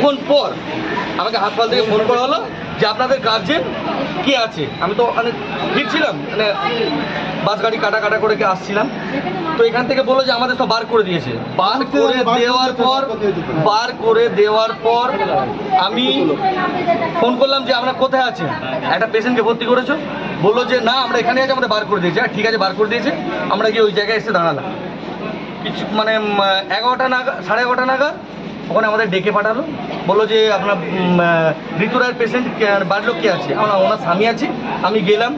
কিছুক্ষণ পর আমাকে হাসপাতাল থেকে ফোন করা হলো যে আপনাদের গার্জেন কে আছে। আমি তো মানে ফিরছিলাম, মানে বাস গাড়ি কাটা করে আসছিলাম, তো এখান থেকে বললো যে আমাদের সব বার করে দিয়েছে। বার করে দেওয়ার পর আমি ফোন করলাম যে আমরা কোথায় আছেন, একটা পেশেন্টকে ভর্তি করেছো? বললো যে না আমরা এখানে আছি, আমরা বার করে দিয়েছি। ঠিক আছে, বার করে দিয়েছে। আমরা গিয়ে ওই জায়গায় এসে দাঁড়ালাম কিছু মানে 11টা নাগাদ, 11:30 নাগাদ ওখানে আমাদের ডেকে পাঠালো। বললো যে আপনার ঋতু রায়ের পেশেন্ট বাড়ির লোক কে আছে? আমরা ওনার স্বামী আছি। আমি গেলাম,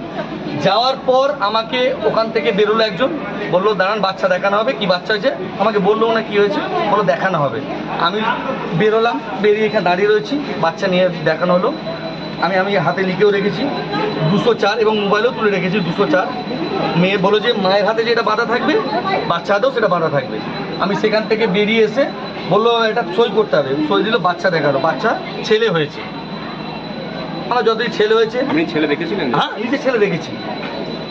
যাওয়ার পর আমাকে ওখান থেকে বেরোলো একজন, বললো দাঁড়ান বাচ্চা দেখানো হবে। কি বাচ্চা হয়েছে আমাকে বললো না, কি হয়েছে বললো দেখানো হবে। আমি বেরোলাম, বেরিয়ে এখানে দাঁড়িয়ে রয়েছি, বাচ্চা নিয়ে দেখানো হলো। আমি হাতে লিখেও রেখেছি 204 এবং মোবাইলেও তুলে রেখেছি 204। মেয়ে বলো যে মায়ের হাতে যেটা বাঁধা থাকবে বাচ্চা হাতেও সেটা বাঁধা থাকবে। আমি সেখান থেকে বেরিয়ে এসে বললো এটা সই করতে হবে, সই দিল, বাচ্চা দেখালো, বাচ্চা ছেলে হয়েছে। আমার যতই ছেলে হয়েছে। আপনি ছেলে দেখেছিলেন? হ্যাঁ, নিজে ছেলে দেখেছি,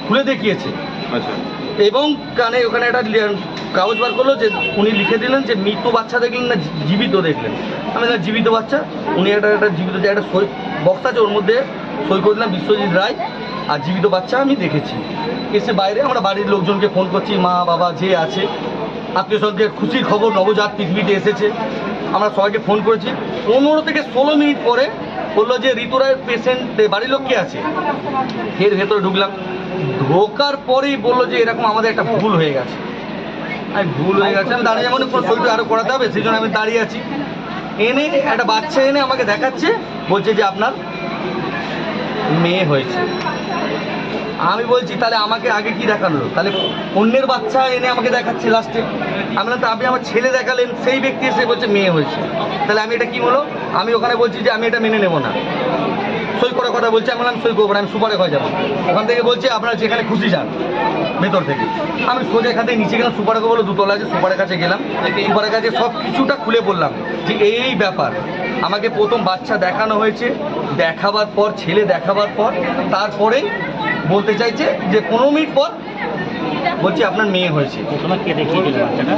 খুলে দেখিয়েছে। আচ্ছা। এবং কানে ওখানে একটা কাগজ বার করলো যে উনি লিখে দিলেন যে মৃত বাচ্চা দেখলেন না জীবিত দেখলেন। আমি না জীবিত বাচ্চা। উনি একটা জীবিত যে একটা সই বক্স আছে, ওর মধ্যে সই করে দিলাম বিশ্বজিৎ রায়, আর জীবিত বাচ্চা আমি দেখেছি। এসে বাইরে আমরা বাড়ির লোকজনকে ফোন করছি, মা বাবা যে আছে, আত্মীয় স্বজনদের খুশির খবর নবজাত পৃথিবীতে এসেছে। আমরা সবাইকে ফোন করেছি। 15 থেকে 16 মিনিট পরে বললো যে ঋতু রায়ের পেশেন্ট বাড়ির লোক কে আছে। এর ভেতরে ঢুকলাম, ঢোকার পরেই বললো যে এরকম আমাদের একটা ভুল হয়ে গেছে। আমি দাঁড়িয়ে যেমন কোনো সইটা আরও করাতে হবে, সেই জন্য আমি দাঁড়িয়ে আছি। এনে একটা বাচ্চা এনে আমাকে দেখাচ্ছে, বলছে যে আপনার মেয়ে হয়েছে। আমি বলছি তাহলে আমাকে আগে কি দেখানো, তাহলে অন্যের বাচ্চা এনে আমাকে দেখাচ্ছে লাস্টে। আমি বললাম তো আপনি আমার ছেলে দেখালেন, সেই ব্যক্তি এসে বলছে মেয়ে হয়েছে, তাহলে আমি এটা কি হলো? আমি ওখানে বলছি যে আমি এটা মেনে নেব না, সই করার কথা বলছি। আমি বললাম সই করবো না, আমি সুপারে হয়ে যাবো। ওখান থেকে বলছে আপনারা যেখানে খুশি যান ভেতর থেকে। আমি সোজা এখান থেকে নিচে গেলাম, সুপারকে বললো দুতলা আছে, সুপারের কাছে গেলাম। সুপারের কাছে সব কিছুটা খুলে বললাম যে এই ব্যাপার। আমাকে প্রথম বাচ্চা দেখানো হয়েছে, দেখাবার পর ছেলে দেখাবার পর তারপরেই বলতে চাইছে যে 15 মিনিট পর বলছি আপনার মেয়ে হয়েছে। প্রথমে কে দেখিয়ে দিল বাচ্চাটা?